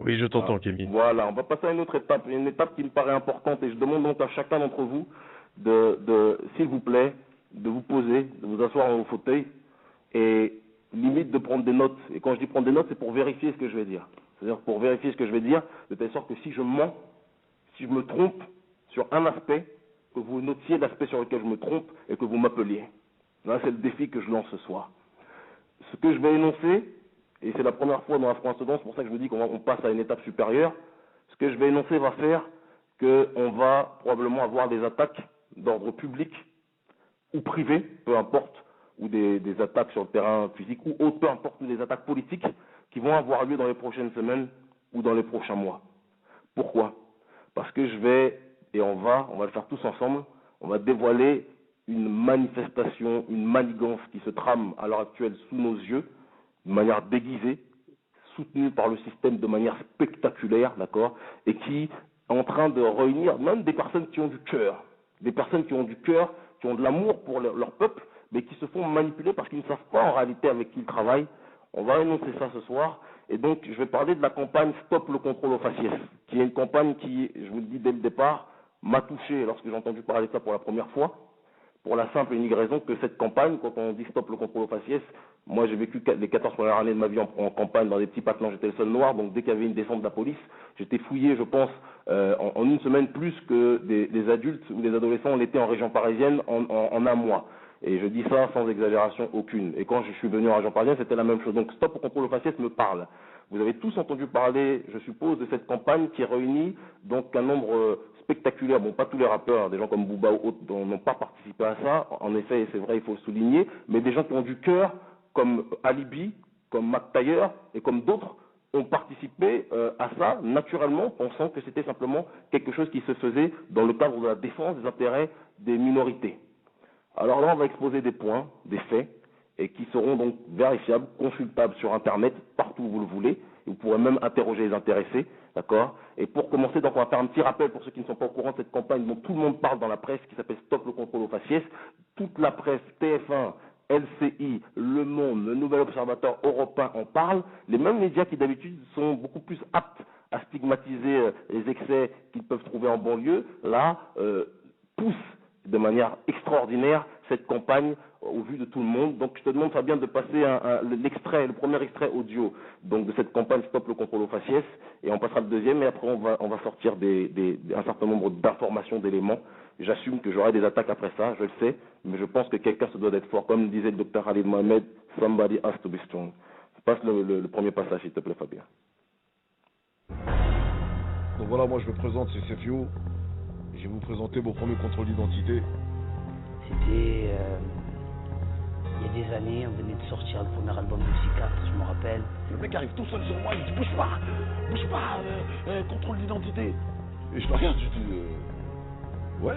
Oui, je t'entends, Kevin. Voilà, on va passer à une étape qui me paraît importante et je demande donc à chacun d'entre vous s'il vous plaît, de vous poser, de vous asseoir dans vos fauteuils et limite de prendre des notes. Et quand je dis prendre des notes, c'est pour vérifier ce que je vais dire. C'est-à-dire pour vérifier ce que je vais dire, de telle sorte que si je mens, si je me trompe sur un aspect, que vous notiez l'aspect sur lequel je me trompe et que vous m'appeliez. Là, c'est le défi que je lance ce soir. Ce que je vais énoncer, et c'est la première fois dans la France Dedans, c'est pour ça que je vous dis qu'on passe à une étape supérieure, ce que je vais énoncer va faire qu'on va probablement avoir des attaques d'ordre public ou privé, peu importe, ou des attaques sur le terrain physique, ou autre, peu importe, ou des attaques politiques qui vont avoir lieu dans les prochaines semaines ou dans les prochains mois. Pourquoi? Parce que je vais, et on va le faire tous ensemble, on va dévoiler une manifestation, une manigance qui se trame à l'heure actuelle sous nos yeux, de manière déguisée, soutenue par le système de manière spectaculaire, d'accord, et qui est en train de réunir même des personnes qui ont du cœur, des personnes qui ont du cœur, qui ont de l'amour pour leur peuple, mais qui se font manipuler parce qu'ils ne savent pas en réalité avec qui ils travaillent. On va énoncer ça ce soir, et donc je vais parler de la campagne Stop le contrôle aux faciès, qui est une campagne qui, je vous le dis dès le départ, m'a touché lorsque j'ai entendu parler de ça pour la première fois, pour la simple et unique raison que cette campagne, quand on dit stop le contrôle aux faciès, moi j'ai vécu les 14 premières années de ma vie en campagne dans des petits patelins, j'étais le seul noir, donc dès qu'il y avait une descente de la police, j'étais fouillé, je pense, en une semaine plus que des adultes ou des adolescents l'étaient en région parisienne en un mois. Et je dis ça sans exagération aucune. Et quand je suis venu en région parisienne, c'était la même chose. Donc stop au contrôle aux faciès me parle. Vous avez tous entendu parler, je suppose, de cette campagne qui réunit donc un nombre spectaculaire. Bon, pas tous les rappeurs, des gens comme Booba ou autres n'ont pas participé à ça. En effet, et c'est vrai, il faut le souligner, mais des gens qui ont du cœur, comme Alibi, comme Mac Taylor et comme d'autres, ont participé à ça naturellement, pensant que c'était simplement quelque chose qui se faisait dans le cadre de la défense des intérêts des minorités. Alors là, on va exposer des points, des faits, et qui seront donc vérifiables, consultables sur Internet, partout où vous le voulez. Et vous pourrez même interroger les intéressés, d'accord? Et pour commencer, donc on va faire un petit rappel pour ceux qui ne sont pas au courant de cette campagne dont tout le monde parle dans la presse, qui s'appelle Stop le contrôle aux faciès. Toute la presse, TF1, LCI, Le Monde, le Nouvel Observateur, Europe 1 en parlent. Les mêmes médias qui d'habitude sont beaucoup plus aptes à stigmatiser les excès qu'ils peuvent trouver en banlieue, là, poussent de manière extraordinaire cette campagne au vu de tout le monde. Donc je te demande Fabien de passer le premier extrait audio donc de cette campagne Stop le contrôle aux faciès, et on passera le deuxième, et après on va sortir un certain nombre d'informations, d'éléments. J'assume que j'aurai des attaques après ça, je le sais, mais je pense que quelqu'un se doit d'être fort. Comme disait le docteur Khalid Mohamed, somebody has to be strong. Passe le premier passage s'il te plaît Fabien. Donc voilà, moi je me présente, c'est Sefio. Je vais vous présenter mon premier contrôle d'identité. C'était il y a des années, on venait de sortir le premier album de C4, je me rappelle. Le mec arrive tout seul sur moi, il dit bouge pas, contrôle d'identité. Et je le regarde, je dis ouais,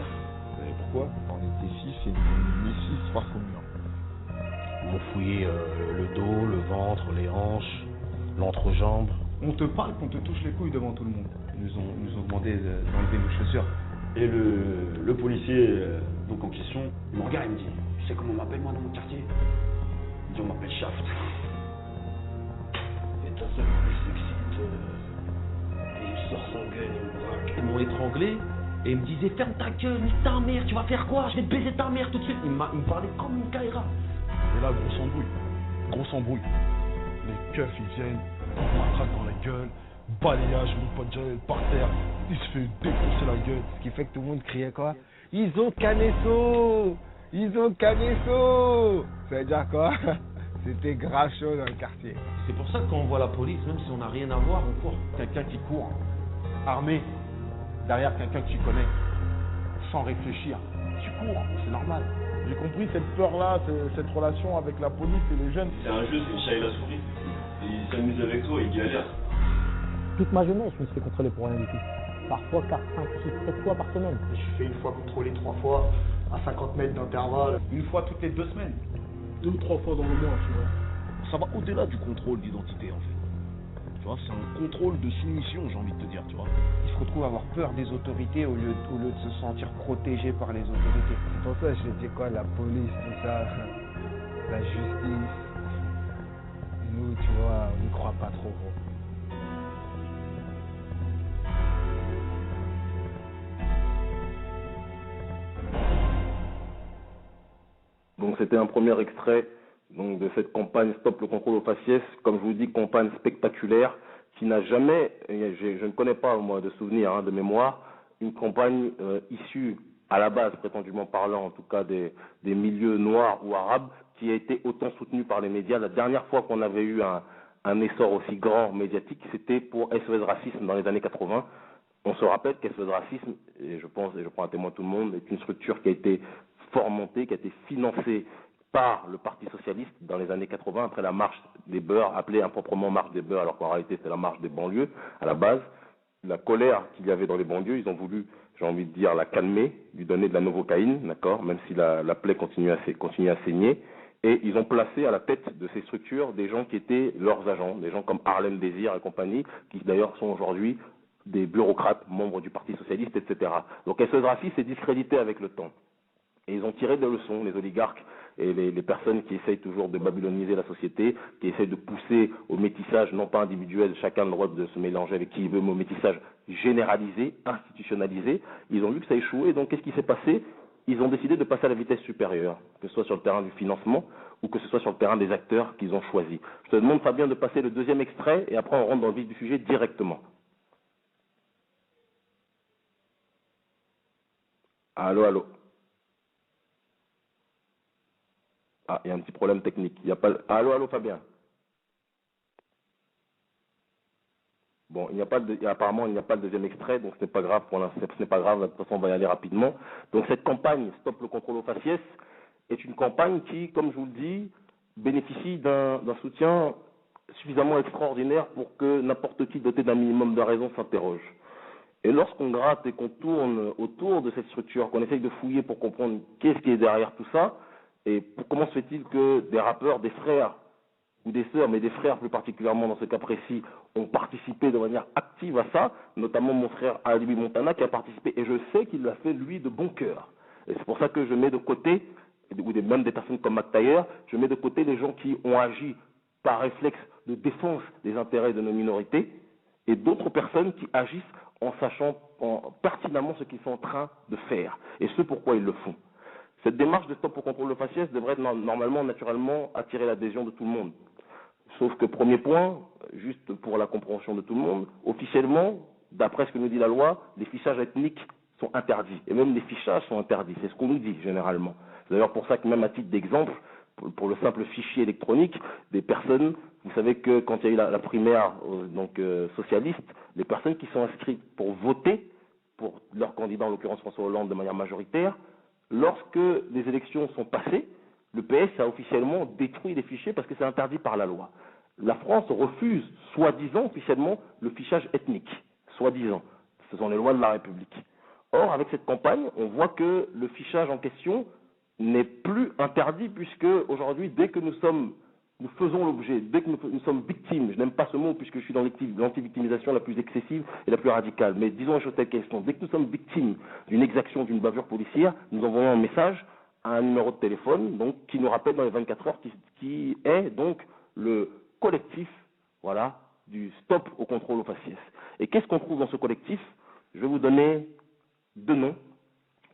mais pourquoi? On était 6 et les 6 face au mur. Ils m'ont fouillé le dos, le ventre, les hanches, l'entrejambe. On te parle qu'on te touche les couilles devant tout le monde. Ils nous ont demandé d'enlever nos chaussures. Et le policier donc en question, il me regarde et me dit, tu sais comment on m'appelle moi dans mon quartier? Il dit on m'appelle Shaft. Et d'un seul coup il s'excite, et il sort son gun, il me braque. Ils m'ont étranglé et ils me disaient ferme ta gueule, nique ta mère, tu vas faire quoi? Je vais te baiser ta mère tout de suite. Ils me parlaient comme une caïra. Et là, grosse embrouille. Les keufs ils viennent, on m'attraque dans la gueule, balayage, mon pote Jalel par terre, il se fait défoncer la gueule. Ce qui fait que tout le monde criait quoi? Ils ont Canesso! Ils ont Canesso! Ça veut dire quoi? C'était grave chaud dans le quartier. C'est pour ça que quand on voit la police, même si on n'a rien à voir, on court. Quelqu'un qui court, armé, derrière quelqu'un que tu connais, sans réfléchir. Tu cours, c'est normal. J'ai compris cette peur-là, cette relation avec la police et les jeunes. C'est un jeu, c'est une chat et la souris. Il s'amuse avec toi, il galère. Toute ma jeunesse, je me suis fait contrôler pour rien du tout. Parfois 4, 5, 6, 7 fois par semaine. Je suis fait une fois contrôler 3 fois, à 50 mètres d'intervalle. Une fois toutes les 2 semaines. 2 ou 3 fois dans le mois, tu vois. Ça va au-delà du contrôle d'identité en fait. Tu vois, c'est un contrôle de soumission, j'ai envie de te dire, tu vois. Ils se retrouvent à avoir peur des autorités au lieu de se sentir protégés par les autorités. C'est pour ça que je dis quoi, la police, tout ça, la justice. Nous, tu vois, on n'y croit pas trop, gros. Donc c'était un premier extrait donc, de cette campagne Stop le contrôle aux faciès, comme je vous dis, campagne spectaculaire qui n'a jamais, je ne connais pas moi de souvenir, de mémoire, une campagne issue à la base, prétendument parlant, en tout cas des milieux noirs ou arabes, qui a été autant soutenue par les médias. La dernière fois qu'on avait eu un essor aussi grand médiatique, c'était pour SOS Racisme dans les années 80. On se rappelle qu'SOS Racisme, et je pense, et je prends à témoin tout le monde, est une structure qui a été fort montée, qui a été financée par le Parti Socialiste dans les années 80, après la marche des beurs, appelée improprement marche des beurs, alors qu'en réalité c'était la marche des banlieues, à la base. La colère qu'il y avait dans les banlieues, ils ont voulu, j'ai envie de dire, la calmer, lui donner de la novocaïne, d'accord, même si la plaie continue à saigner. Et ils ont placé à la tête de ces structures des gens qui étaient leurs agents, des gens comme Harlem Désir et compagnie, qui d'ailleurs sont aujourd'hui des bureaucrates, membres du Parti Socialiste, etc. Donc SOS Racisme s'est discrédité avec le temps. Et ils ont tiré des leçons, les oligarques et les personnes qui essayent toujours de babyloniser la société, qui essayent de pousser au métissage, non pas individuel, chacun a le droit de se mélanger avec qui il veut, mais au métissage généralisé, institutionnalisé. Ils ont vu que ça échouait, donc qu'est-ce qui s'est passé? Ils ont décidé de passer à la vitesse supérieure, que ce soit sur le terrain du financement ou que ce soit sur le terrain des acteurs qu'ils ont choisis. Je te demande, Fabien, de passer le deuxième extrait et après on rentre dans le vif du sujet directement. Allô, allô. Ah, il y a un petit problème technique. Il y a pas... Allô, allô, Fabien. Bon, apparemment, il n'y a pas de deuxième extrait, donc ce n'est pas grave pour l'instant, ce n'est pas grave, de toute façon, on va y aller rapidement. Donc, cette campagne Stop le contrôle aux faciès est une campagne qui, comme je vous le dis, bénéficie d'un soutien suffisamment extraordinaire pour que n'importe qui doté d'un minimum de raison s'interroge. Et lorsqu'on gratte et qu'on tourne autour de cette structure, qu'on essaye de fouiller pour comprendre qu'est-ce qui est derrière tout ça, et comment se fait-il que des rappeurs, des frères, ou des sœurs, mais des frères plus particulièrement dans ce cas précis, ont participé de manière active à ça, notamment mon frère Alibi Montana qui a participé, et je sais qu'il l'a fait lui de bon cœur. Et c'est pour ça que je mets de côté, ou même des personnes comme Mac Taylor, je mets de côté les gens qui ont agi par réflexe de défense des intérêts de nos minorités, et d'autres personnes qui agissent en sachant pertinemment ce qu'ils sont en train de faire, et ce pourquoi ils le font. Cette démarche de Stop au contrôle de faciès devrait normalement, naturellement, attirer l'adhésion de tout le monde. Sauf que, premier point, juste pour la compréhension de tout le monde, officiellement, d'après ce que nous dit la loi, les fichages ethniques sont interdits. Et même les fichages sont interdits. C'est ce qu'on nous dit, généralement. C'est d'ailleurs pour ça que même à titre d'exemple, pour le simple fichier électronique, des personnes, vous savez que quand il y a eu la primaire socialiste, les personnes qui sont inscrites pour voter pour leur candidat, en l'occurrence François Hollande, de manière majoritaire, lorsque les élections sont passées, le PS a officiellement détruit les fichiers parce que c'est interdit par la loi. La France refuse, soi-disant, officiellement, le fichage ethnique. Soi-disant. Ce sont les lois de la République. Or, avec cette campagne, on voit que le fichage en question n'est plus interdit puisque, aujourd'hui, dès que nous faisons l'objet, dès que nous sommes victimes, je n'aime pas ce mot puisque je suis dans l'anti-victimisation la plus excessive et la plus radicale, mais disons les choses telles qu'elles sont, dès que nous sommes victimes d'une exaction, d'une bavure policière, nous envoyons un message à un numéro de téléphone donc, qui nous rappelle dans les 24 heures qui est donc le collectif du Stop au contrôle aux faciès. Et qu'est-ce qu'on trouve dans ce collectif? Je vais vous donner deux noms,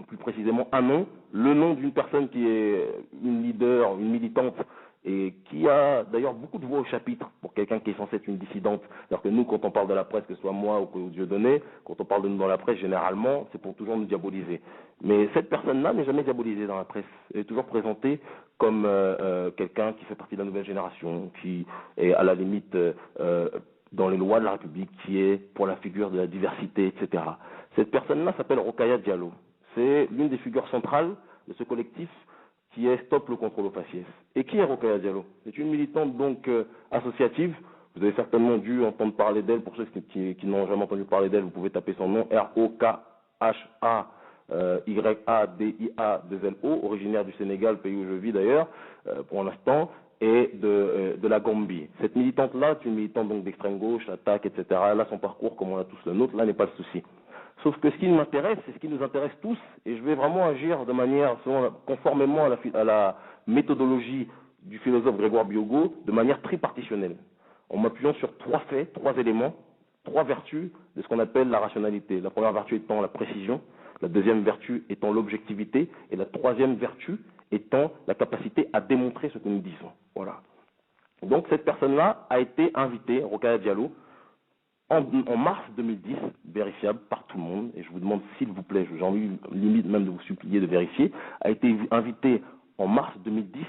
plus précisément un nom, le nom d'une personne qui est une leader, une militante, et qui a d'ailleurs beaucoup de voix au chapitre pour quelqu'un qui est censé être une dissidente. Alors que nous, quand on parle de la presse, que ce soit moi ou que Dieudonné, quand on parle de nous dans la presse, généralement, c'est pour toujours nous diaboliser. Mais cette personne-là n'est jamais diabolisée dans la presse. Elle est toujours présentée comme quelqu'un qui fait partie de la nouvelle génération, qui est à la limite dans les lois de la République, qui est pour la figure de la diversité, etc. Cette personne-là s'appelle Rokhaya Diallo. C'est l'une des figures centrales de ce collectif qui est Stop le contrôle aux faciès. Et qui est Rokhaya Diallo? C'est une militante donc associative. Vous avez certainement dû entendre parler d'elle. Pour ceux qui n'ont jamais entendu parler d'elle, vous pouvez taper son nom, ROKHAYADIA2LO, originaire du Sénégal, pays où je vis d'ailleurs, pour l'instant, et de la Gambie. Cette militante-là est une militante donc d'extrême gauche, attaque, etc. Elle a son parcours comme on a tous le nôtre, là n'est pas le souci. Sauf que ce qui m'intéresse, c'est ce qui nous intéresse tous, et je vais vraiment agir de manière, conformément à la méthodologie du philosophe Grégoire Biogo, de manière tripartitionnelle, en m'appuyant sur trois faits, trois éléments, trois vertus de ce qu'on appelle la rationalité. La première vertu étant la précision, la deuxième vertu étant l'objectivité, et la troisième vertu étant la capacité à démontrer ce que nous disons. Voilà. Donc cette personne-là a été invitée, Rokhaya Diallo, en mars 2010, vérifiable par tout le monde, et je vous demande s'il vous plaît, j'ai envie limite même de vous supplier de vérifier, a été invitée en mars 2010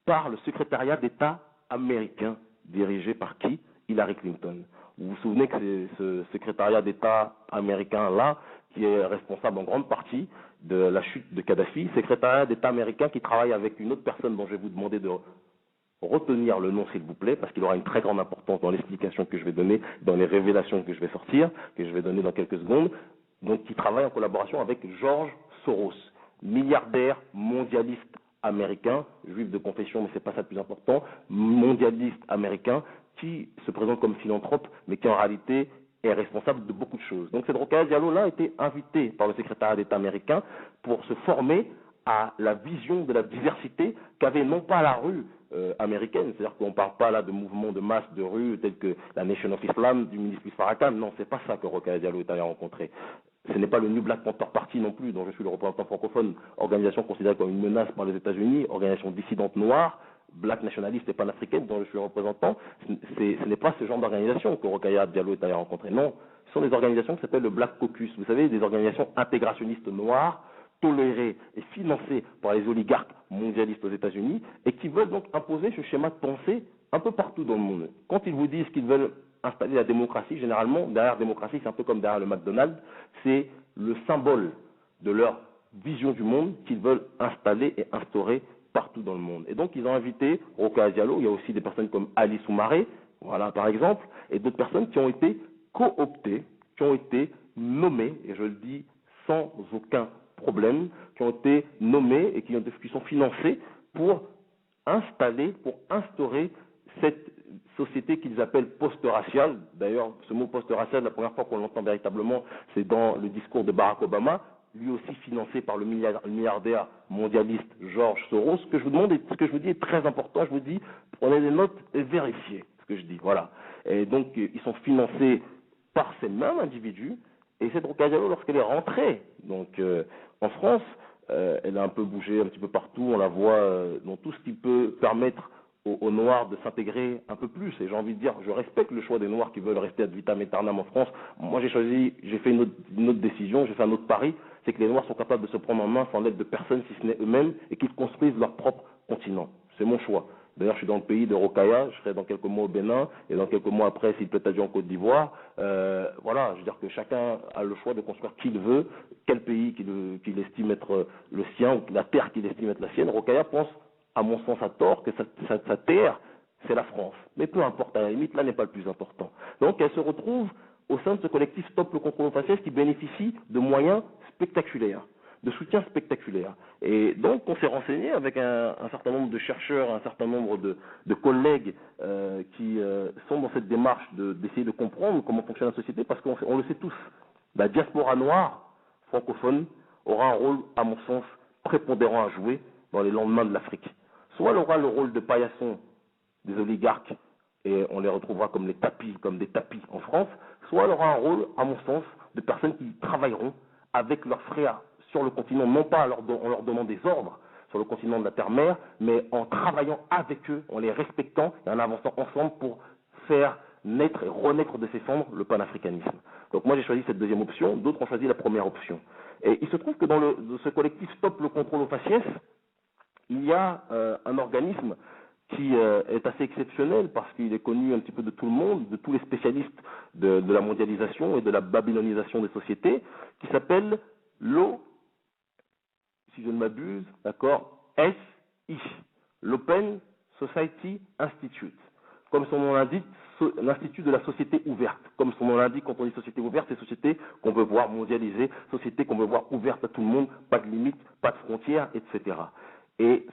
par le secrétariat d'État américain, dirigé par qui? Hillary Clinton. Vous vous souvenez que c'est ce secrétariat d'État américain-là qui est responsable en grande partie de la chute de Kadhafi, secrétariat d'État américain qui travaille avec une autre personne dont je vais vous demander de retenir le nom s'il vous plaît, parce qu'il aura une très grande importance dans l'explication que je vais donner, dans les révélations que je vais sortir, que je vais donner dans quelques secondes, donc qui travaille en collaboration avec George Soros, milliardaire mondialiste américain, juif de confession mais c'est pas ça le plus important, mondialiste américain, qui se présente comme philanthrope, mais qui en réalité est responsable de beaucoup de choses. Donc cette Rokhaya Diallo-là a été invitée par le secrétariat d'État américain pour se former à la vision de la diversité qu'avait non pas la rue américaine, c'est-à-dire qu'on ne parle pas là de mouvements de masse de rue tels que la Nation of Islam du ministre Farrakhan, non, c'est pas ça que Rokhaya Diallo est allé rencontrer. Ce n'est pas le New Black Panther Party non plus, dont je suis le représentant francophone, organisation considérée comme une menace par les États-Unis, organisation dissidente noire, black nationaliste et panafricaine dont je suis le représentant. Ce n'est pas ce genre d'organisation que Rokhaya Diallo est allé rencontrer, non. Ce sont des organisations qui s'appellent le Black Caucus, vous savez, des organisations intégrationnistes noires, tolérées et financées par les oligarques mondialistes aux États-Unis et qui veulent donc imposer ce schéma de pensée un peu partout dans le monde. Quand ils vous disent qu'ils veulent installer la démocratie, généralement, derrière la démocratie, c'est un peu comme derrière le McDonald's, c'est le symbole de leur vision du monde qu'ils veulent installer et instaurer partout dans le monde. Et donc, ils ont invité Rokhaya Diallo, il y a aussi des personnes comme Ali Soumaré, voilà, par exemple, et d'autres personnes qui ont été cooptées, qui ont été nommées, et je le dis sans aucun problème, qui ont été nommées et qui sont financées pour instaurer cette société qu'ils appellent post-raciale. D'ailleurs, ce mot post-racial, la première fois qu'on l'entend véritablement, c'est dans le discours de Barack Obama, lui aussi financé par le milliardaire mondialiste George Soros. Ce que je vous demande, ce que je vous dis est très important. Je vous dis, prenez des notes et vérifiez ce que je dis. Voilà. Et donc, ils sont financés par ces mêmes individus. Et cette Rokhaya Diallo, lorsqu'elle est rentrée donc, en France, elle a un peu bougé un petit peu partout. On la voit dans tout ce qui peut permettre aux Noirs de s'intégrer un peu plus. Et j'ai envie de dire, je respecte le choix des Noirs qui veulent rester ad vitam aeternam en France. Moi, j'ai fait une autre décision, j'ai fait un autre pari, c'est que les Noirs sont capables de se prendre en main sans l'aide de personne, si ce n'est eux-mêmes, et qu'ils construisent leur propre continent. C'est mon choix. D'ailleurs, je suis dans le pays de Rokhaya, je serai dans quelques mois au Bénin, et dans quelques mois après, s'il plaît à Dieu, en Côte d'Ivoire. Voilà, je veux dire que chacun a le choix de construire qui il veut, quel pays qu'il estime être le sien, ou la terre qu'il estime être la sienne. Rokhaya pense, à mon sens à tort, que sa terre, c'est la France. Mais peu importe, à la limite, là n'est pas le plus important. Donc elle se retrouve au sein de ce collectif Stop le contrôle aux faciès qui bénéficie de moyens spectaculaires, de soutien spectaculaire. Et donc on s'est renseigné avec un certain nombre de chercheurs, un certain nombre de collègues qui sont dans cette démarche d'essayer de comprendre comment fonctionne la société, parce qu'on le sait tous, la diaspora noire francophone aura un rôle, à mon sens, prépondérant à jouer dans les lendemains de l'Afrique. Soit elle aura le rôle de paillasson des oligarques, et on les retrouvera comme des tapis en France, soit elle aura un rôle, à mon sens, de personnes qui travailleront avec leurs frères sur le continent, non pas en leur donnant des ordres sur le continent de la Terre-Mère, mais en travaillant avec eux, en les respectant et en avançant ensemble pour faire naître et renaître de ses cendres le panafricanisme. Donc moi j'ai choisi cette deuxième option, d'autres ont choisi la première option. Et il se trouve que dans ce collectif Stop le contrôle aux faciès, il y a un organisme qui est assez exceptionnel parce qu'il est connu un petit peu de tout le monde, de tous les spécialistes de la mondialisation et de la babylonisation des sociétés, qui s'appelle si je ne m'abuse, d'accord, SI, l'Open Society Institute. Comme son nom l'indique, l'Institut de la société ouverte. Comme son nom l'indique, quand on dit société ouverte, c'est société qu'on veut voir mondialisée, société qu'on veut voir ouverte à tout le monde, pas de limites, pas de frontières, etc. Et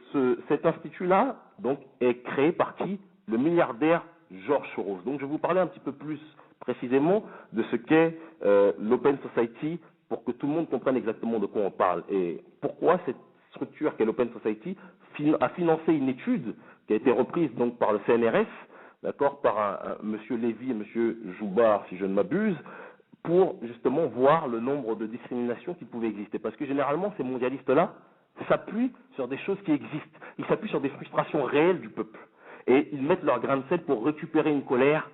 cet institut-là, donc, est créé par qui? Le milliardaire George Soros. Donc, je vais vous parler un petit peu plus précisément de ce qu'est l'Open Society pour que tout le monde comprenne exactement de quoi on parle. Et pourquoi cette structure qu'est l'Open Society a financé une étude qui a été reprise donc par le CNRS, d'accord, par monsieur Lévy et monsieur Joubar, si je ne m'abuse, pour justement voir le nombre de discriminations qui pouvaient exister. Parce que généralement, ces mondialistes-là, s'appuient sur des choses qui existent. Ils s'appuient sur des frustrations réelles du peuple. Et ils mettent leur grain de sel pour récupérer une colère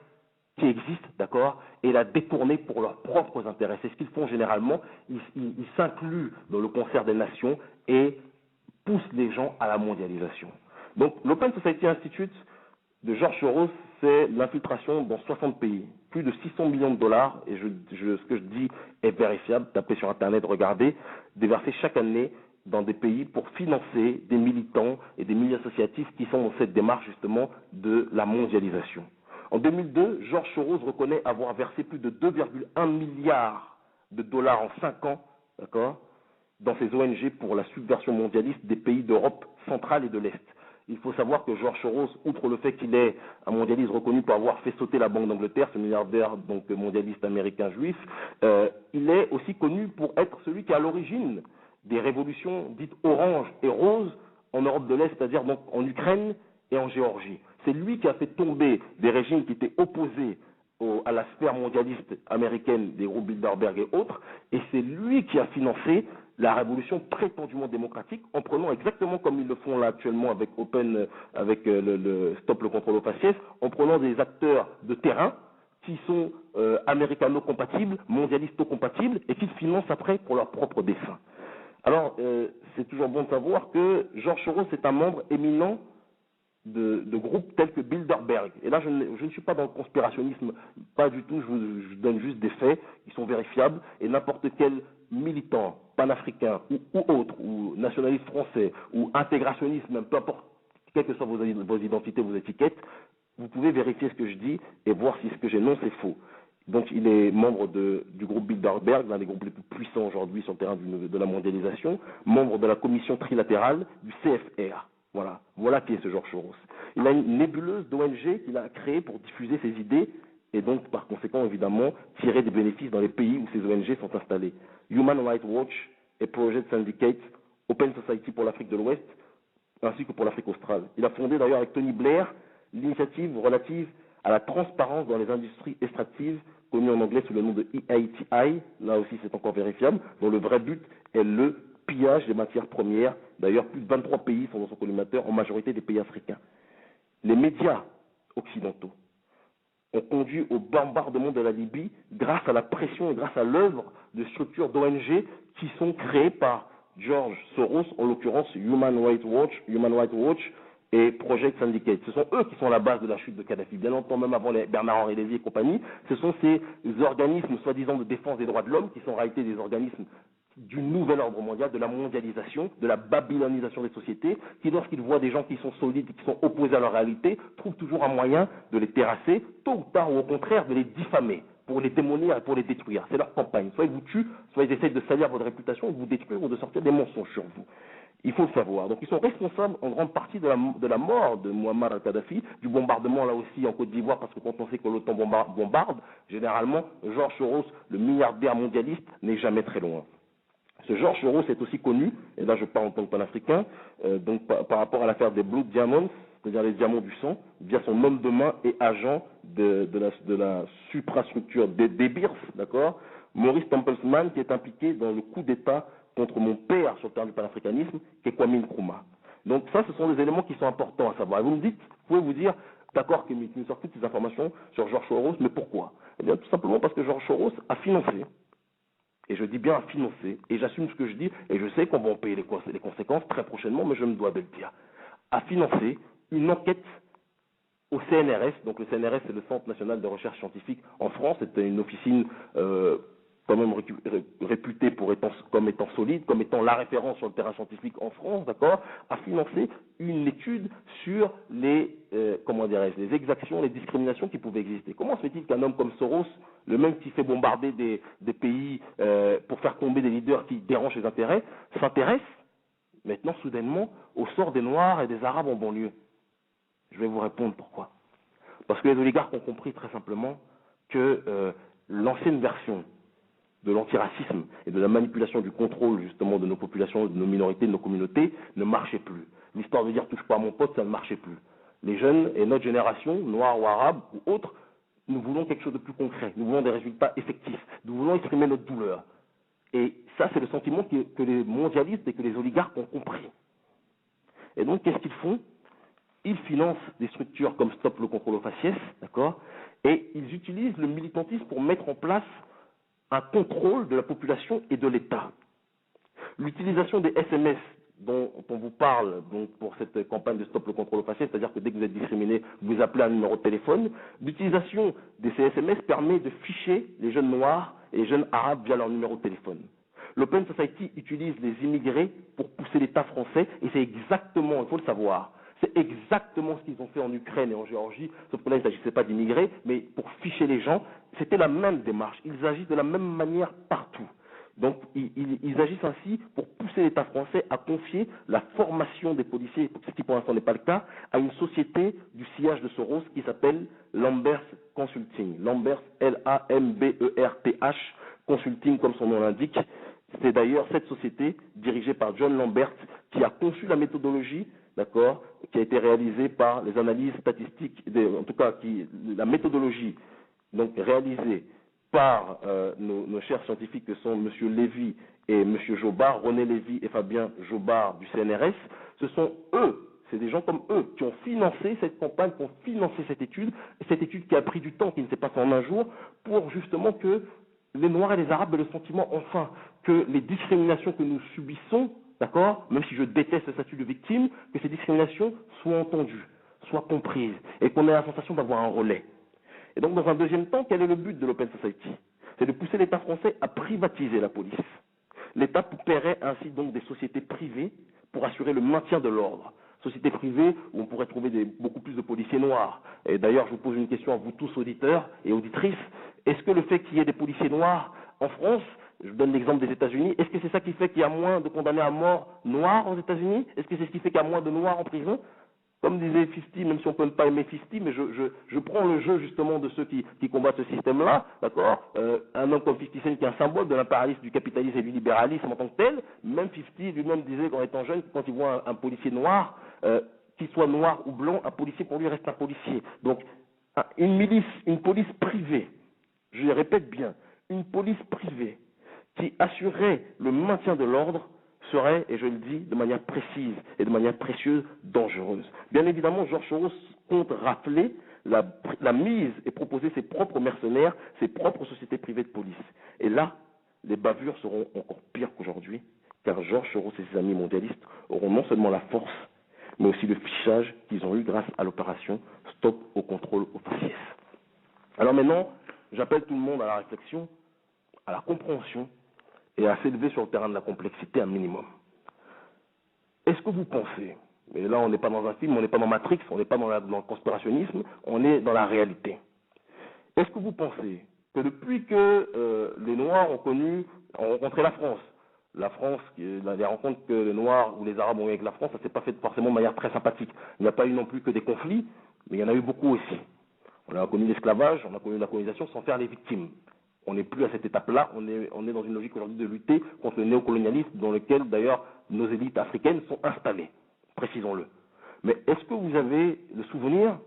qui existe, d'accord, et la détourner pour leurs propres intérêts. C'est ce qu'ils font généralement. Ils s'incluent dans le concert des nations et poussent les gens à la mondialisation. Donc, l'Open Society Institute de George Soros, c'est l'infiltration dans 60 pays. Plus de 600 millions de dollars, et ce que je dis est vérifiable, tapez sur Internet, regardez, déversés chaque année dans des pays pour financer des militants et des milieux associatifs qui sont dans cette démarche justement de la mondialisation. En 2002, George Soros reconnaît avoir versé plus de 2,1 milliards de dollars en 5 ans, d'accord, dans ses ONG pour la subversion mondialiste des pays d'Europe centrale et de l'Est. Il faut savoir que George Soros, outre le fait qu'il est un mondialiste reconnu pour avoir fait sauter la Banque d'Angleterre, ce milliardaire donc mondialiste américain juif, il est aussi connu pour être celui qui est à l'origine des révolutions dites orange et rose en Europe de l'Est, c'est-à-dire donc en Ukraine et en Géorgie. C'est lui qui a fait tomber des régimes qui étaient opposés à la sphère mondialiste américaine des groupes Bilderberg et autres, et c'est lui qui a financé la révolution prétendument démocratique en prenant exactement comme ils le font là actuellement avec le Stop le contrôle au faciès, en prenant des acteurs de terrain qui sont américano-compatibles, mondialisto-compatibles et qu'ils financent après pour leurs propres desseins. Alors, c'est toujours bon de savoir que George Soros est un membre éminent de groupes tels que Bilderberg. Et là, je ne suis pas dans le conspirationnisme, pas du tout, je donne juste des faits qui sont vérifiables, et n'importe quel militant panafricain ou autre, ou nationaliste français, ou intégrationniste, même peu importe, quelles que soient vos identités, vos étiquettes, vous pouvez vérifier ce que je dis et voir si ce que j'énonce est faux. Donc il est membre du groupe Bilderberg, l'un des groupes les plus puissants aujourd'hui sur le terrain de la mondialisation, membre de la commission trilatérale du CFR. Voilà qui est ce George Soros. Il a une nébuleuse d'ONG qu'il a créée pour diffuser ses idées et donc par conséquent évidemment tirer des bénéfices dans les pays où ces ONG sont installées. Human Rights Watch et Project Syndicate, Open Society pour l'Afrique de l'Ouest ainsi que pour l'Afrique australe. Il a fondé d'ailleurs avec Tony Blair l'initiative relative à la transparence dans les industries extractives, connue en anglais sous le nom de EATI, là aussi c'est encore vérifiable, dont le vrai but est le pillage des matières premières. D'ailleurs, plus de 23 pays sont dans son collimateur, en majorité des pays africains. Les médias occidentaux ont conduit au bombardement de la Libye grâce à la pression et grâce à l'œuvre de structures d'ONG qui sont créées par George Soros, en l'occurrence Human Rights Watch et Project Syndicate. Ce sont eux qui sont à la base de la chute de Kadhafi. Bien longtemps, même avant Bernard-Henri Lévy et compagnie, ce sont ces organismes soi-disant de défense des droits de l'homme qui sont en réalité des organismes du nouvel ordre mondial, de la mondialisation, de la babylonisation des sociétés, qui lorsqu'ils voient des gens qui sont solides et qui sont opposés à leur réalité, trouvent toujours un moyen de les terrasser, tôt ou tard, ou au contraire de les diffamer, pour les démolir et pour les détruire. C'est leur campagne. Soit ils vous tuent, soit ils essaient de salir votre réputation, de vous détruire ou de sortir des mensonges sur vous. Il faut le savoir. Donc ils sont responsables en grande partie de la mort de Muammar al-Kadhafi, du bombardement là aussi en Côte d'Ivoire, parce que quand on sait que l'OTAN bombarde, généralement, George Soros, le milliardaire mondialiste, n'est jamais très loin. Ce George Soros est aussi connu, et là je parle en tant que panafricain, donc par rapport à l'affaire des Blood Diamonds, c'est-à-dire les diamants du sang, via son homme de main et agent de la suprastructure des Beers, d'accord, Maurice Tempelsman, qui est impliqué dans le coup d'État contre mon père sur le terrain du panafricanisme, qui est Kwame Nkrumah. Donc ça, ce sont des éléments qui sont importants à savoir. Et vous me dites, vous pouvez vous dire, d'accord, qu'il nous sort toutes ces informations sur George Soros, mais pourquoi? Eh bien, tout simplement parce que George Soros a financé, et je dis bien financé, et j'assume ce que je dis, et je sais qu'on va en payer les conséquences très prochainement, mais je me dois de le dire, a financé une enquête au CNRS. Donc le CNRS, c'est le Centre National de Recherche Scientifique en France, c'était une officine quand même réputée comme étant solide, comme étant la référence sur le terrain scientifique en France, d'accord, a financé une étude sur les exactions, les discriminations qui pouvaient exister. Comment se fait-il qu'un homme comme Soros, le même qui fait bombarder des pays pour faire tomber des leaders qui dérangent ses intérêts, s'intéresse maintenant soudainement au sort des Noirs et des Arabes en banlieue? Je vais vous répondre pourquoi. Parce que les oligarques ont compris très simplement que l'ancienne version de l'antiracisme et de la manipulation du contrôle justement de nos populations, de nos minorités, de nos communautés ne marchait plus. L'histoire de dire touche pas à mon pote, ça ne marchait plus. Les jeunes et notre génération, noirs ou arabes ou autres, nous voulons quelque chose de plus concret, nous voulons des résultats effectifs, nous voulons exprimer notre douleur. Et Ça, c'est le sentiment que les mondialistes et que les oligarques ont compris. Et donc, qu'est-ce qu'ils font? Ils financent des structures comme Stop le contrôle au faciès, d'accord? Et ils utilisent le militantisme pour mettre en place un contrôle de la population et de l'État. L'utilisation des SMS dont on vous parle donc pour cette campagne de Stop le contrôle au faciès, c'est-à-dire que dès que vous êtes discriminé, vous appelez un numéro de téléphone, l'utilisation de ces SMS permet de ficher les jeunes noirs et les jeunes arabes via leur numéro de téléphone. L'Open Society utilise les immigrés pour pousser l'État français, et c'est exactement, il faut le savoir, c'est exactement ce qu'ils ont fait en Ukraine et en Géorgie, sauf que là, il ne s'agissait pas d'immigrer, mais pour ficher les gens, c'était la même démarche. Ils agissent de la même manière partout. Donc, ils agissent ainsi pour pousser l'État français à confier la formation des policiers, ce qui pour l'instant n'est pas le cas, à une société du sillage de Soros qui s'appelle Lambert Consulting. Lambert, L-A-M-B-E-R-T-H, Consulting comme son nom l'indique. C'est d'ailleurs cette société, dirigée par John Lambert, qui a conçu la méthodologie, d'accord, qui a été réalisée par les analyses statistiques, en tout cas la méthodologie donc réalisée par nos chers scientifiques que sont M. Lévy et M. Jobard, René Lévy et Fabien Jobard du CNRS. Ce sont eux, c'est des gens comme eux qui ont financé cette campagne, qui ont financé cette étude qui a pris du temps, qui ne s'est pas fait en un jour, pour justement que les Noirs et les Arabes aient le sentiment enfin que les discriminations que nous subissons, d'accord, même si je déteste le statut de victime, que ces discriminations soient entendues, soient comprises, et qu'on ait la sensation d'avoir un relais. Et donc, dans un deuxième temps, quel est le but de l'Open Society? C'est de pousser l'État français à privatiser la police. L'État paierait ainsi donc des sociétés privées pour assurer le maintien de l'ordre. Sociétés privées où on pourrait trouver beaucoup plus de policiers noirs. Et d'ailleurs, je vous pose une question à vous tous, auditeurs et auditrices. Est-ce que le fait qu'il y ait des policiers noirs en France, je donne l'exemple des États-Unis, est-ce que c'est ça qui fait qu'il y a moins de condamnés à mort noirs aux États-Unis? Est-ce que c'est ce qui fait qu'il y a moins de noirs en prison? Comme disait 50, même si on ne peut pas aimer 50, mais je prends le jeu justement de ceux qui combattent ce système-là, d'accord, un homme comme 50 Cent qui est un symbole de l'impérialisme, du capitalisme et du libéralisme en tant que tel. Même 50 lui-même disait qu'en étant jeune, quand il voit un policier noir, qu'il soit noir ou blanc, un policier pour lui reste un policier. Donc une milice, une police privée, je le répète bien, une police privée qui assurerait le maintien de l'ordre serait, et je le dis de manière précise et de manière précieuse, dangereuse. Bien évidemment, Georges Soros compte rafler la mise et proposer ses propres mercenaires, ses propres sociétés privées de police. Et là, les bavures seront encore pires qu'aujourd'hui, car Georges Soros et ses amis mondialistes auront non seulement la force, mais aussi le fichage qu'ils ont eu grâce à l'opération Stop au contrôle au faciès. Alors maintenant, j'appelle tout le monde à la réflexion, à la compréhension, et à s'élever sur le terrain de la complexité un minimum. Est-ce que vous pensez, mais là on n'est pas dans un film, on n'est pas dans Matrix, on n'est pas dans le conspirationnisme, on est dans la réalité. Est-ce que vous pensez que depuis que les Noirs ont rencontré la France, les rencontres que les Noirs ou les Arabes ont eues avec la France, ça ne s'est pas fait forcément de manière très sympathique. Il n'y a pas eu non plus que des conflits, mais il y en a eu beaucoup aussi. On a connu l'esclavage, on a connu la colonisation sans faire les victimes. On n'est plus à cette étape-là, on est dans une logique aujourd'hui de lutter contre le néocolonialisme dans lequel d'ailleurs nos élites africaines sont installées, précisons-le. Mais est-ce que vous avez le souvenir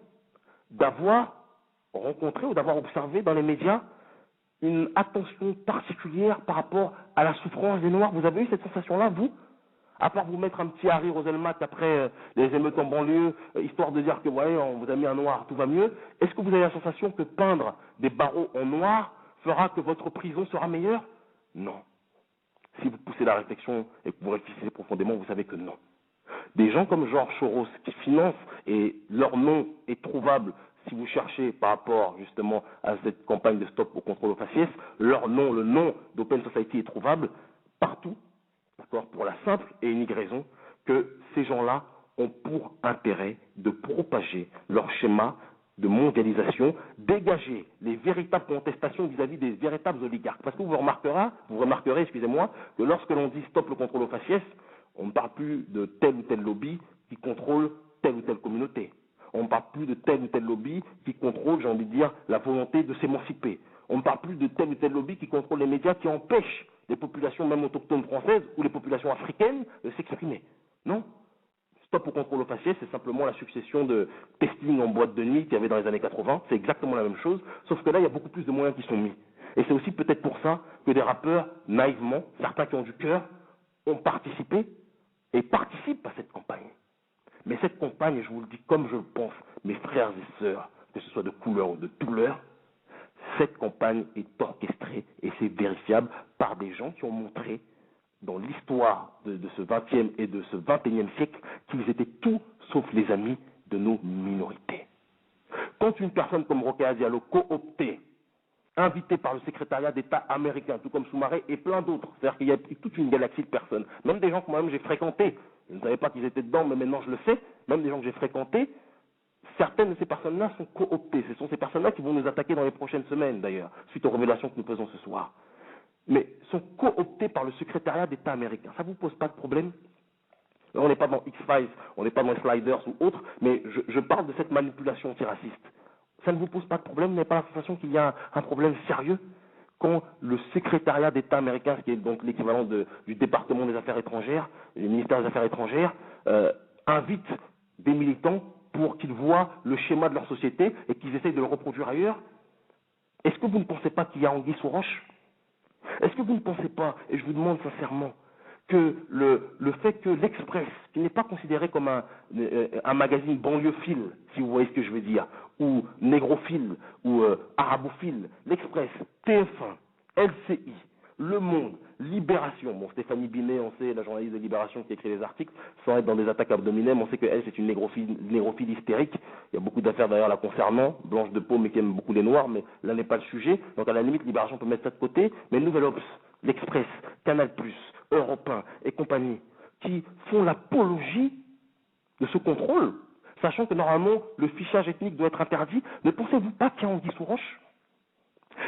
d'avoir rencontré ou d'avoir observé dans les médias une attention particulière par rapport à la souffrance des Noirs? Vous avez eu cette sensation-là, vous? À part vous mettre un petit Harry Roselmack après les émeutes en banlieue, histoire de dire que voyez, on vous a mis un noir, tout va mieux, est-ce que vous avez la sensation que peindre des barreaux en noir fera que votre prison sera meilleure? Non. Si vous poussez la réflexion et que vous réfléchissez profondément, vous savez que non. Des gens comme Georges Soros qui financent, et leur nom est trouvable si vous cherchez par rapport justement à cette campagne de Stop au contrôle au faciès, leur nom, le nom d'Open Society est trouvable partout, d'accord, pour la simple et unique raison que ces gens-là ont pour intérêt de propager leur schéma de mondialisation, dégager les véritables contestations vis-à-vis des véritables oligarques. Parce que vous remarquerez, excusez-moi, que lorsque l'on dit Stop le contrôle au faciès, on ne parle plus de tel ou tel lobby qui contrôle telle ou telle communauté. On ne parle plus de tel ou tel lobby qui contrôle, j'ai envie de dire, la volonté de s'émanciper. On ne parle plus de tel ou tel lobby qui contrôle les médias, qui empêchent les populations même autochtones françaises ou les populations africaines de s'exprimer. Non. Stop au contrôle au faciès, c'est simplement la succession de testing en boîte de nuit qu'il y avait dans les années 80. C'est exactement la même chose, sauf que là, il y a beaucoup plus de moyens qui sont mis. Et c'est aussi peut-être pour ça que des rappeurs, naïvement, certains qui ont du cœur, ont participé et participent à cette campagne. Mais cette campagne, je vous le dis comme je le pense, mes frères et sœurs, que ce soit de couleur ou de couleur, cette campagne est orchestrée et c'est vérifiable par des gens qui ont montré dans l'histoire de ce 20e et de ce 21e siècle qu'ils étaient tout sauf les amis de nos minorités. Quand une personne comme Rokhaya Diallo, cooptée, invitée par le secrétariat d'État américain, tout comme Soumaré et plein d'autres, c'est-à-dire qu'il y a toute une galaxie de personnes, même des gens que moi-même j'ai fréquentés, je ne savais pas qu'ils étaient dedans, mais maintenant je le sais, même des gens que j'ai fréquentés, certaines de ces personnes-là sont cooptées. Ce sont ces personnes-là qui vont nous attaquer dans les prochaines semaines, d'ailleurs, suite aux révélations que nous faisons ce soir. Mais sont cooptées par le secrétariat d'État américain. Ça ne vous pose pas de problème? Là, on n'est pas dans X-Files, on n'est pas dans les Sliders ou autres, mais je parle de cette manipulation antiraciste. Ça ne vous pose pas de problème? Vous n'avez pas la sensation qu'il y a un problème sérieux quand le secrétariat d'État américain, ce qui est donc l'équivalent du département des affaires étrangères, du ministère des Affaires étrangères, invite des militants pour qu'ils voient le schéma de leur société et qu'ils essayent de le reproduire ailleurs? Est-ce que vous ne pensez pas qu'il y a anguille sous roche? Est-ce que vous ne pensez pas, et je vous demande sincèrement, que le fait que l'Express, qui n'est pas considéré comme un magazine banlieue-phile, si vous voyez ce que je veux dire, ou négrophile, ou arabophile, l'Express, TF1, LCI, Le Monde, Libération, bon, Stéphanie Binet, on sait, la journaliste de Libération qui écrit les articles, sans être dans des attaques abdominales, on sait qu'elle, c'est une négrophile hystérique. Il y a beaucoup d'affaires d'ailleurs la concernant, blanche de peau, mais qui aime beaucoup les noirs, mais là n'est pas le sujet. Donc à la limite, Libération peut mettre ça de côté, mais Nouvelle Obs, l'Express, Canal+, Europe 1 et compagnie, qui font l'apologie de ce contrôle, sachant que normalement le fichage ethnique doit être interdit, ne pensez-vous pas qu'il y a anguille sous roche?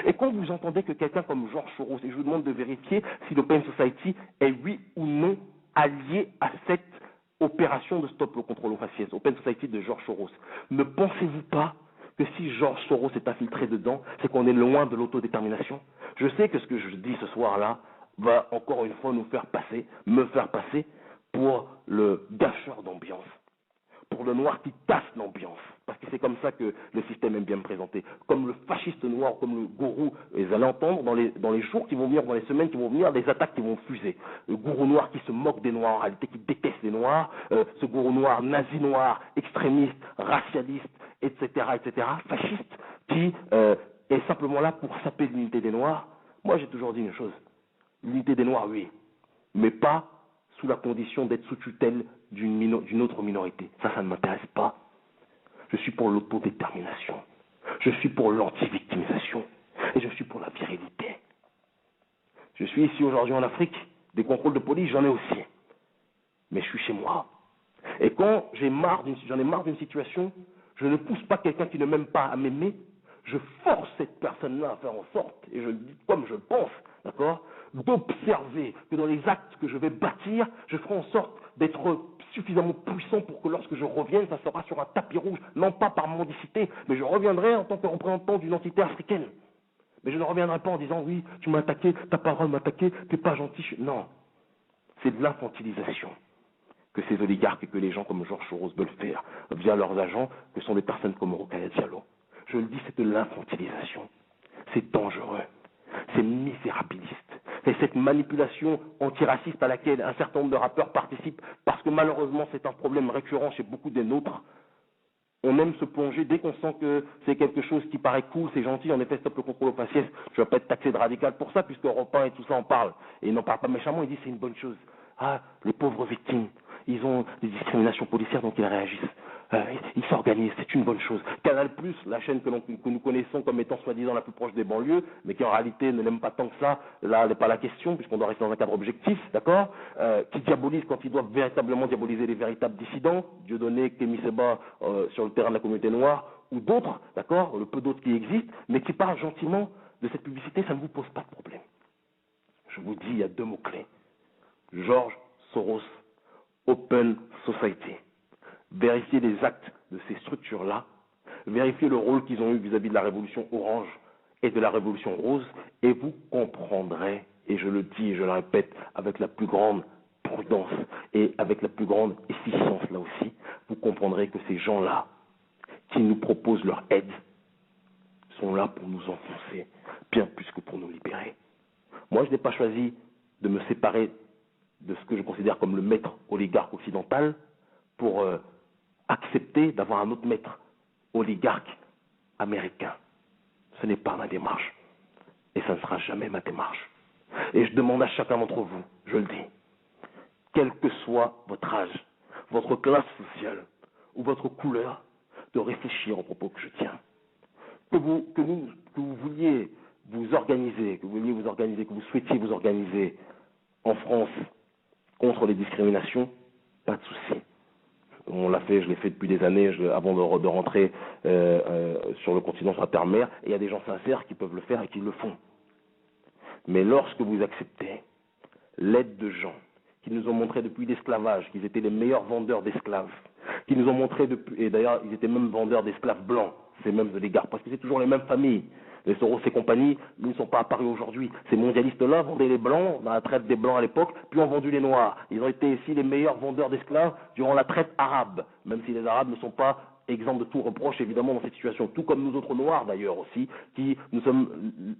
Et quand vous entendez que quelqu'un comme Georges Soros, et je vous demande de vérifier si l'Open Society est oui ou non allié à cette opération de stop le contrôle aux faciès, Open Society de Georges Soros, ne pensez-vous pas que si Georges Soros est infiltré dedans, c'est qu'on est loin de l'autodétermination? Je sais que ce que je dis ce soir-là va encore une fois me faire passer pour le gâcheur d'ambiance, pour le noir qui tasse l'ambiance, parce que c'est comme ça que le système aime bien me présenter, comme le fasciste noir, comme le gourou, et vous allez entendre dans les jours qui vont venir, dans les semaines qui vont venir, des attaques qui vont fuser. Le gourou noir qui se moque des noirs, en réalité qui déteste les noirs, ce gourou noir, nazi noir, extrémiste, racialiste, etc., fasciste, qui est simplement là pour saper l'unité des noirs. Moi j'ai toujours dit une chose, l'unité des noirs oui, mais pas sous la condition d'être sous tutelle d'une autre minorité. Ça ne m'intéresse pas. Je suis pour l'autodétermination. Je suis pour l'anti-victimisation. Et je suis pour la virilité. Je suis ici aujourd'hui en Afrique. Des contrôles de police, j'en ai aussi. Mais je suis chez moi. Et quand j'en ai marre d'une situation, je ne pousse pas quelqu'un qui ne m'aime pas à m'aimer. Je force cette personne-là à faire en sorte, et je le dis comme je pense, d'accord, d'observer que dans les actes que je vais bâtir, je ferai en sorte d'être suffisamment puissant pour que lorsque je revienne, ça sera sur un tapis rouge, non pas par mendicité, mais je reviendrai en tant que représentant d'une entité africaine. Mais je ne reviendrai pas en disant, oui, tu m'as attaqué, t'as pas le droit de m'attaquer, t'es pas gentil. Non, c'est de l'infantilisation que ces oligarques et que les gens comme Georges Soros veulent faire via leurs agents, que sont des personnes comme Rokhaya Diallo. Je le dis, c'est de l'infantilisation. C'est dangereux. C'est misérabiliste. C'est cette manipulation antiraciste à laquelle un certain nombre de rappeurs participent, parce que malheureusement c'est un problème récurrent chez beaucoup des nôtres. On aime se plonger dès qu'on sent que c'est quelque chose qui paraît cool, c'est gentil, en effet, stop le contrôle aux faciès. Je ne vais pas être taxé de radical pour ça, puisque Europe 1 et tout ça en parle. Et ils n'en parlent pas méchamment, ils disent c'est une bonne chose. Ah, les pauvres victimes, ils ont des discriminations policières, donc ils réagissent. Ils s'organisent, c'est une bonne chose. Canal+, la chaîne que nous connaissons comme étant soi-disant la plus proche des banlieues, mais qui en réalité ne l'aime pas tant que ça, là n'est pas la question, puisqu'on doit rester dans un cadre objectif, d'accord, qui diabolise quand ils doivent véritablement diaboliser les véritables dissidents, Dieudonné, Kémy Seba sur le terrain de la communauté noire, ou d'autres, d'accord, le peu d'autres qui existent, mais qui parlent gentiment de cette publicité, ça ne vous pose pas de problème. Je vous dis, il y a deux mots-clés. Georges Soros, Open Society. Vérifier les actes de ces structures-là, vérifier le rôle qu'ils ont eu vis-à-vis de la révolution orange et de la révolution rose, et vous comprendrez, et je le dis et je le répète avec la plus grande prudence et avec la plus grande efficience là aussi, vous comprendrez que ces gens-là, qui nous proposent leur aide, sont là pour nous enfoncer bien plus que pour nous Moi, je n'ai pas choisi de me séparer de ce que je considère comme le maître oligarque occidental pour accepter d'avoir un autre maître oligarque américain. Ce n'est pas ma démarche. Et ça ne sera jamais ma démarche. Et je demande à chacun d'entre vous, je le dis, quel que soit votre âge, votre classe sociale ou votre couleur, de réfléchir aux propos que je tiens. Que vous vouliez vous organiser, que vous souhaitiez vous organiser en France contre les discriminations, pas de souci. On l'a fait, je l'ai fait depuis des années avant de rentrer sur le continent, sur la terre-mer, et il y a des gens sincères qui peuvent le faire et qui le font. Mais lorsque vous acceptez l'aide de gens qui nous ont montré depuis l'esclavage qu'ils étaient les meilleurs vendeurs d'esclaves, qui nous ont montré depuis, et d'ailleurs ils étaient même vendeurs d'esclaves blancs, ces mêmes oligarques, parce que c'est toujours les mêmes familles. Les Soros et compagnie, ils ne sont pas apparus aujourd'hui. Ces mondialistes-là vendaient les blancs dans la traite des blancs à l'époque, puis ont vendu les noirs. Ils ont été ici les meilleurs vendeurs d'esclaves durant la traite arabe, même si les Arabes ne sont pas exempts de tout reproche évidemment dans cette situation, tout comme nous autres noirs d'ailleurs aussi,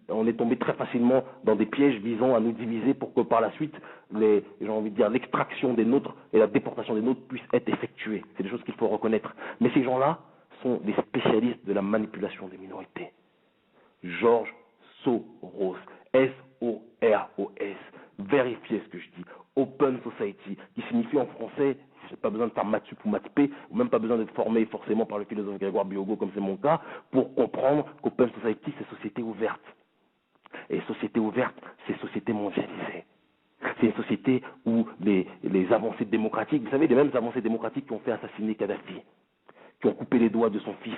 on est tombé très facilement dans des pièges visant à nous diviser pour que par la suite, l'extraction des nôtres et la déportation des nôtres puissent être effectuées. C'est des choses qu'il faut reconnaître. Mais ces gens-là sont des spécialistes de la manipulation des minorités. George Soros, S-O-R-O-S, vérifiez ce que je dis, Open Society, qui signifie en français, je n'ai pas besoin de faire maths sup ou maths p, ou même pas besoin d'être formé forcément par le philosophe Grégoire Biogo comme c'est mon cas, pour comprendre qu'Open Society c'est société ouverte. Et société ouverte, c'est société mondialisée. C'est une société où les avancées démocratiques, vous savez, les mêmes avancées démocratiques qui ont fait assassiner Kadhafi, qui ont coupé les doigts de son fils,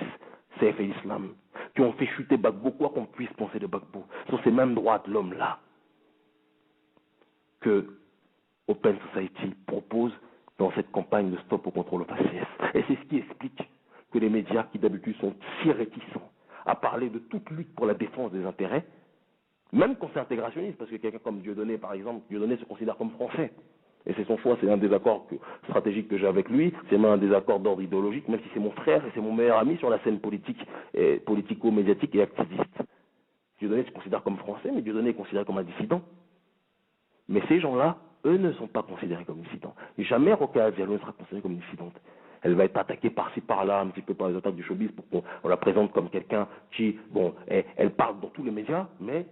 Saif el-Islam, qui ont fait chuter Gbagbo, quoi qu'on puisse penser de Gbagbo, sont ces mêmes droits de l'homme-là que Open Society propose dans cette campagne de stop au contrôle au faciès. Et c'est ce qui explique que les médias, qui d'habitude sont si réticents à parler de toute lutte pour la défense des intérêts, même quand c'est intégrationniste, parce que quelqu'un comme Dieudonné, par exemple, Dieudonné se considère comme français. Et c'est son choix, c'est un désaccord stratégique que j'ai avec lui, c'est même un désaccord d'ordre idéologique, même si c'est mon frère et c'est mon meilleur ami sur la scène politique, et politico-médiatique et activiste. Dieudonné se considère comme français, mais Dieudonné est considéré comme un dissident. Mais ces gens-là, eux ne sont pas considérés comme dissidents. Et jamais Rokhaya Diallo ne sera considérée comme dissidente. Elle va être attaquée par-ci, par-là, un petit peu par les attaques du showbiz pour qu'on la présente comme quelqu'un qui, bon, elle parle dans tous les médias, mais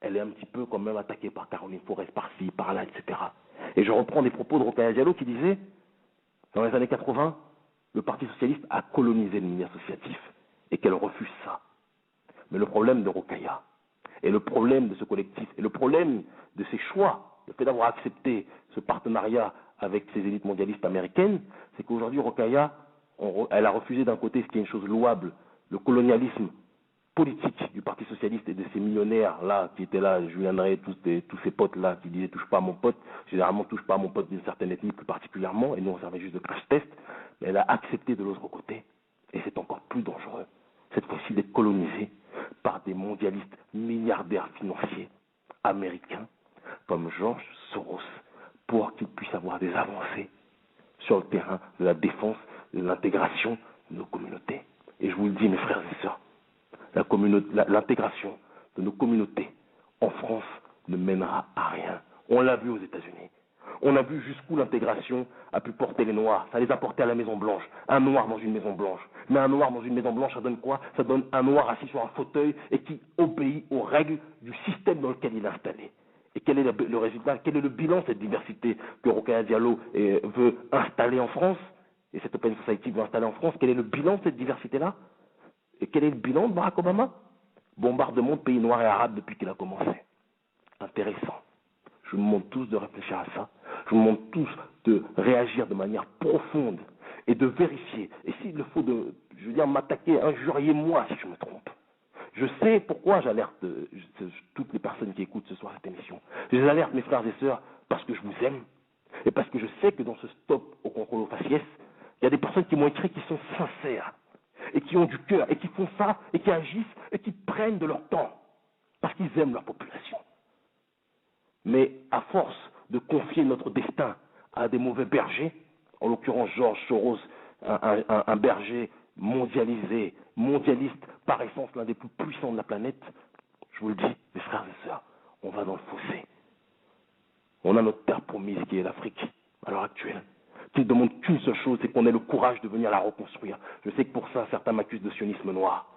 elle est un petit peu quand même attaquée par Caroline Forest, par-ci, par-là, etc. Et je reprends des propos de Rokhaya Diallo qui disait, dans les années 80, le Parti Socialiste a colonisé le milieu associatif et qu'elle refuse ça. Mais le problème de Rokhaya, et le problème de ce collectif, et le problème de ses choix, le fait d'avoir accepté ce partenariat avec ces élites mondialistes américaines, c'est qu'aujourd'hui Rokhaya, elle a refusé d'un côté ce qui est une chose louable, le colonialisme politique du Parti Socialiste et de ces millionnaires-là qui étaient là, Julien Drey, tous ces potes-là qui disaient touche pas à mon pote, généralement touche pas à mon pote d'une certaine ethnie plus particulièrement, et nous on servait juste de crash test, mais elle a accepté de l'autre côté, et c'est encore plus dangereux, cette fois-ci d'être colonisée par des mondialistes milliardaires financiers américains comme George Soros, pour qu'ils puissent avoir des avancées sur le terrain de la défense, de l'intégration de nos communautés. Et je vous le dis mes frères et sœurs, l'intégration de nos communautés en France ne mènera à rien. On l'a vu aux États-Unis. On a vu jusqu'où l'intégration a pu porter les Noirs. Ça les a portés à la Maison Blanche. Un Noir dans une Maison Blanche. Mais un Noir dans une Maison Blanche, ça donne quoi? Ça donne un Noir assis sur un fauteuil et qui obéit aux règles du système dans lequel il est installé. Et quel est le résultat? Quel est le bilan de cette diversité que Rokhaya Diallo veut installer en France? Et cette Open Society veut installer en France. Quel est le bilan de cette diversité-là? Et quel est le bilan de Barack Obama? Bombardement de pays noirs et arabes depuis qu'il a commencé. Intéressant. Je vous demande tous de réfléchir à ça. Je vous demande tous de réagir de manière profonde et de vérifier. Et s'il le faut, m'attaquer, injuriez-moi si je me trompe. Je sais pourquoi j'alerte toutes les personnes qui écoutent ce soir cette émission. Je les alerte, mes frères et sœurs, parce que je vous aime. Et parce que je sais que dans ce stop au contrôle au faciès, il y a des personnes qui m'ont écrit qui sont sincères. Et qui ont du cœur, et qui font ça, et qui agissent, et qui prennent de leur temps, parce qu'ils aiment leur population. Mais à force de confier notre destin à des mauvais bergers, en l'occurrence George Soros, un berger mondialiste, par essence l'un des plus puissants de la planète, je vous le dis, mes frères et sœurs, on va dans le fossé. On a notre terre promise qui est l'Afrique, à l'heure actuelle, qui ne demande qu'une seule chose, c'est qu'on ait le courage de venir la reconstruire. Je sais que pour ça, certains m'accusent de sionisme noir.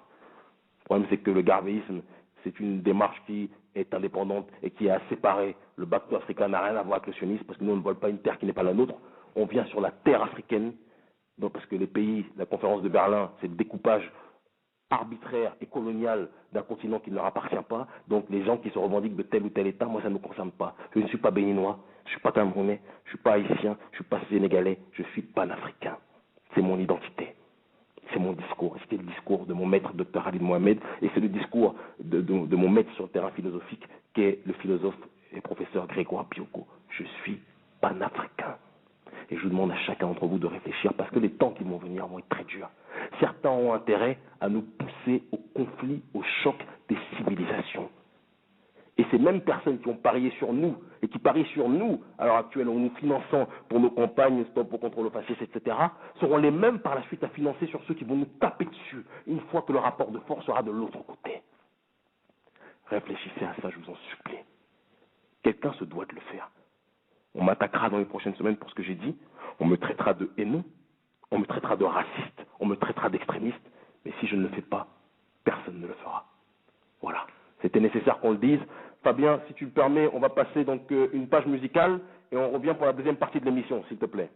Le problème, c'est que le garvéisme, c'est une démarche qui est indépendante et qui a séparé. Le Back to Africa n'a rien à voir avec le sionisme, parce que nous, on ne vole pas une terre qui n'est pas la nôtre. On vient sur la terre africaine, donc parce que les pays, la conférence de Berlin, c'est le découpage arbitraire et colonial d'un continent qui ne leur appartient pas. Donc les gens qui se revendiquent de tel ou tel État, moi ça ne me concerne pas. Je ne suis pas béninois, je ne suis pas camerounais, je ne suis pas haïtien, je ne suis pas sénégalais, je suis panafricain. C'est mon identité. C'est mon discours. C'était le discours de mon maître, Dr Khalid Mohamed, et c'est le discours de mon maître sur le terrain philosophique, qui est le philosophe et professeur Grégoire Bioko. Je suis panafricain. Et je vous demande à chacun d'entre vous de réfléchir, parce que les temps qui vont venir vont être très durs. Certains ont intérêt à nous pousser au conflit, au choc des civilisations. Et ces mêmes personnes qui ont parié sur nous, et qui parient sur nous, à l'heure actuelle, en nous finançant pour nos campagnes, stop au contrôle fasciste, etc., seront les mêmes par la suite à financer sur ceux qui vont nous taper dessus, une fois que le rapport de force sera de l'autre côté. Réfléchissez à ça, je vous en supplie. Quelqu'un se doit de le faire. On m'attaquera dans les prochaines semaines pour ce que j'ai dit, on me traitera de haineux, on me traitera de raciste, on me traitera d'extrémiste, mais si je ne le fais pas, personne ne le fera. Voilà, c'était nécessaire qu'on le dise. Fabien, si tu le permets, on va passer donc une page musicale et on revient pour la deuxième partie de l'émission, s'il te plaît.